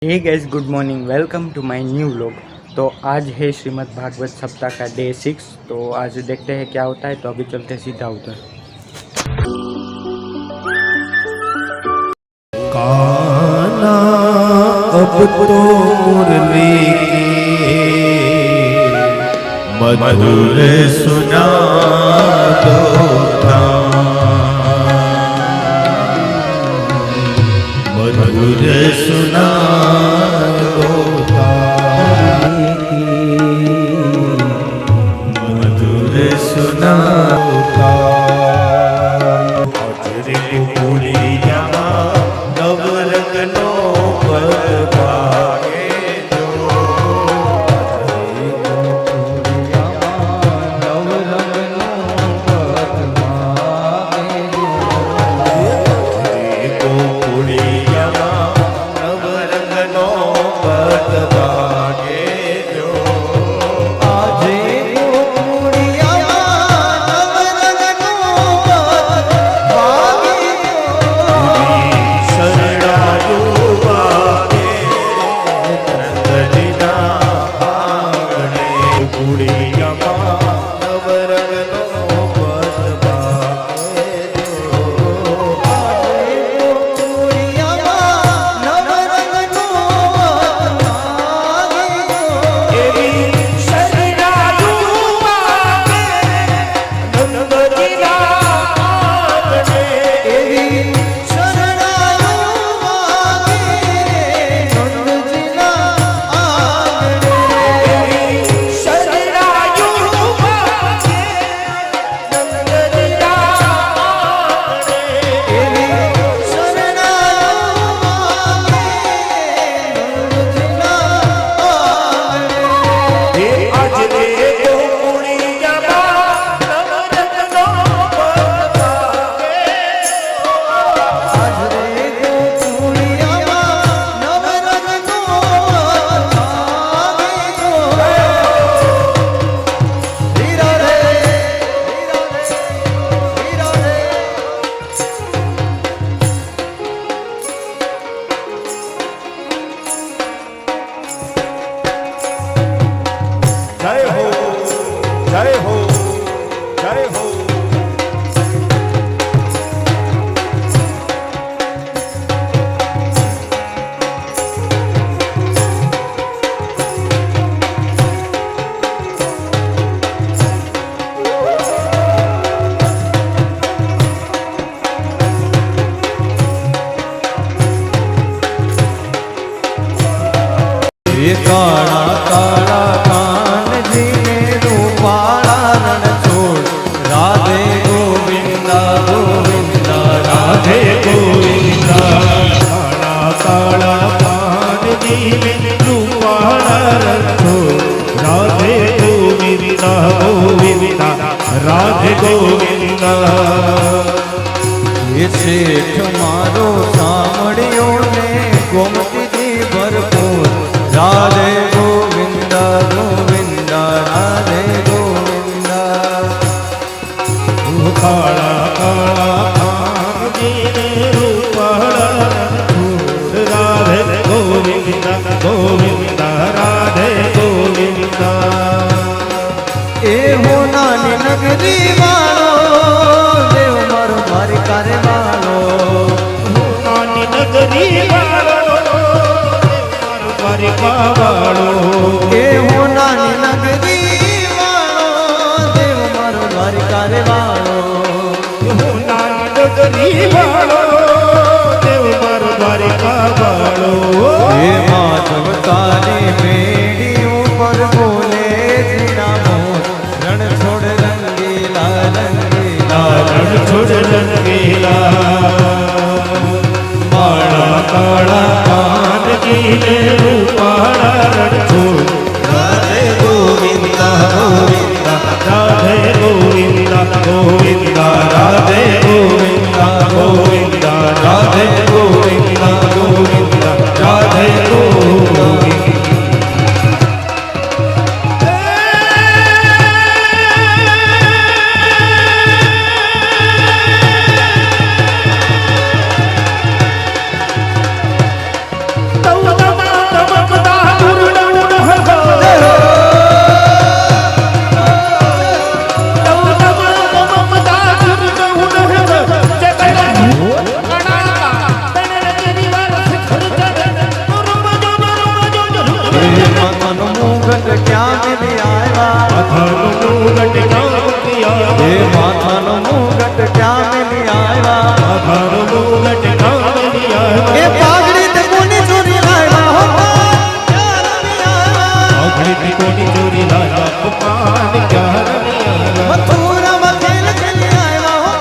Hey guys, good morning. Welcome to my new vlog. तो आज है श्रीमद् भागवत सप्ताह का डे 6। तो आज देखते हैं क्या होता है। तो अभी चलते हैं सीधा उधर। कान्हा अब तो मुरली मधुर सुना दो था, मधुर सुना दो था, मधुर सुना था। अजरे पुलिया नवरत्नो पर भागे जो, नवरत्नो पर भागे जो, पुलिया नवरत्नो पर भागे जो, आजे पुलिया नवरत्नो पर भागे जो, शरणायु भागे नंदना आंगणे पुलिया नवरत्नो पर भागे जो, पुलिया नवरत्नो पर भागे जो, एवी शरणायु भागे नंदना आंगणे, एवी शरणायु भागे नंदना आंगणे, एवी शरणायु भागे नंदना आंगणे, एवी शरणायु भागे नंदना आंगणे। हे अजरे पुलिया नवरत्नो पर भागे, अजरे पुलिया नवरत्नो पर भागे जो, हीरा रे हीरा रे। जय हो जय हो जय हो। ये काला काला कान जी ने रूपाला रण छोड़, राधे गोविंदा गोविंदा राधे गोविंदा। काला काला कान जी ने रूपाला रण छोड़, राधे गोविंदा गोविंदा राधे गोविंदा। ये सेठ मारो सामड़ियों ने गोमती जी भरपूर, राधे गोविंदा गोविंदा राधे गोविंदा। काला काला कान जी ने रूपाला छोड़, राधे गोविंदा गोविंदा राधे गोविंदा। ए हो नानी नगरी वालो देव मारो द्वारिका रे वालो, नानी नगरी वालो द्वारिका वालो। ए हो नानी नगरी वालो देव मारो द्वारिका रे वालो, हो नानी नगरी वालो देव मारो द्वारिका वालो। हे माधव तारी बेड़ियों पर बोले जीना मोर, रण छोड़ रंगीला रंगीला रण छोड़ रंगीला। काला काला कान जी ने रूपाला रण छोड़, राधे गोविंदा गोविंदा राधे गोविंदा गोविंदा राधे गोविंदा गोविंदा राधे गोविंदा गोविंदा राधे गोविंदा। મુગટ ક્યાં કિયા હે માથાનો મુગટ ક્યાં મેલી આવ્યા માથાનો મુગટ ક્યાં મેલી આવ્યા હે પાઘડી તે કોની ચોરી લાવ્યા હો પાઘડી તે કોની ચોરી લાવ્યા પાન ક્યાં રમી આવ્યા મથુરામાં ખેલ ખેલી આવ્યા હો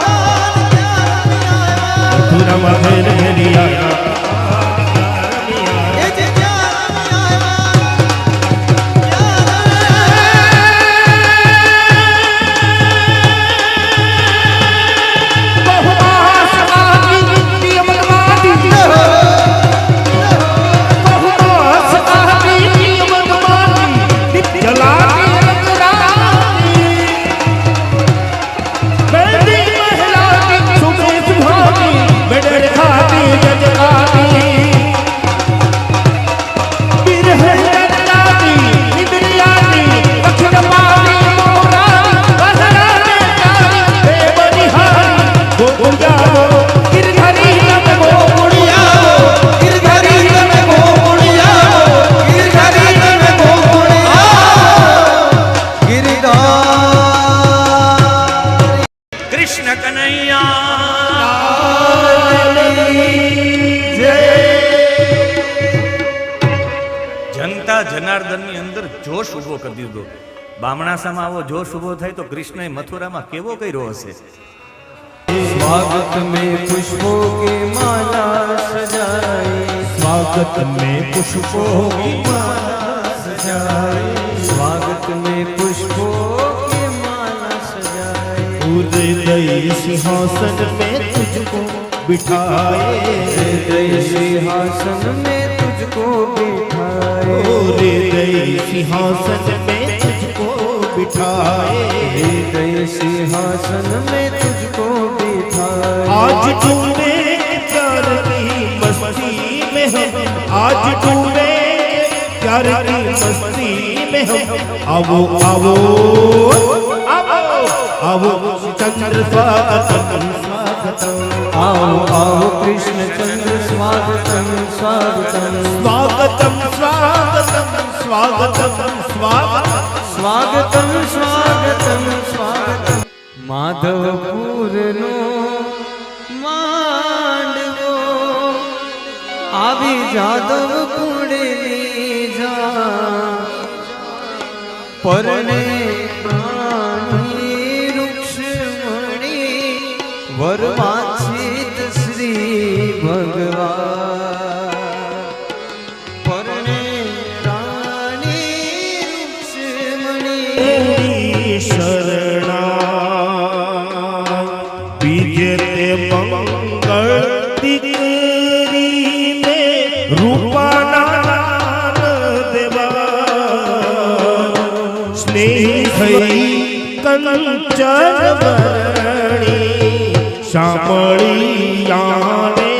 મથુરામાં ખેલ ખેલી આવ્યા જનતા જનાર્દનની અંદર જોશ ઉભો કરી દીધો. બામણાસામાં આવો જોશ ઉભો થાય તો કૃષ્ણએ મથુરામાં કેવો કર્યો હશે. स्वागत में पुष्पों की माला सजाई स्वागत में पुष्पों की माला सजाई स्वागत में पुष्पों की माला सजाई हृदय सिंहासन में तुझको बिठाए हृदय सिंहासन में तुझको बिठाए हृदय सिंहासन में तुझको बिठाए हृदय सिंहासन में तुझको बिठाए आज तूने प्यार की मस्ती में हम आज तूने प्यार की मस्ती में हम आवो आवो आवो आवो चंद्र स्वागतम स्वागतम आओ आओ कृष्ण चंद्र स्वागतम स्वागतम स्वागतम स्वागतम स्वागतम स्वागतम स्वागतम स्वागतम स्वागतम माधवपुर नो मांडवो આવી જાદવ કુંડલી જા પરણે પ્રાણી રૂક્ષમણી વરવાંછિત શ્રી ભગવાન પરણે રાણી રૂક્ષમણી શરણા બીજે તે મંગળ દીકરીને રૂપાના દેવા સ્નેહ થઈ કંચન વરણી શામળી આને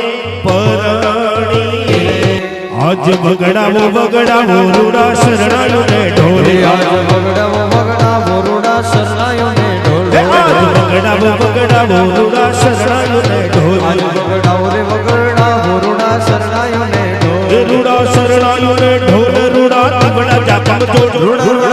પરણી આજ બગડાવો બગડાવો રૂડા શરણાયો ને ઢોલે આજ બગડાવો બગડાવો રૂડા શરણાયો ને ઢોલે આજ બગડાવો બગડાવો રૂડા શરણાયો ને ઢોલે આજ બગડાવો રે બગડાવો રૂડા શરણાયો ને ઢોલે રૂડા શરણાયો ને ઢોલ રૂડા તીવડા જાકમ જોડ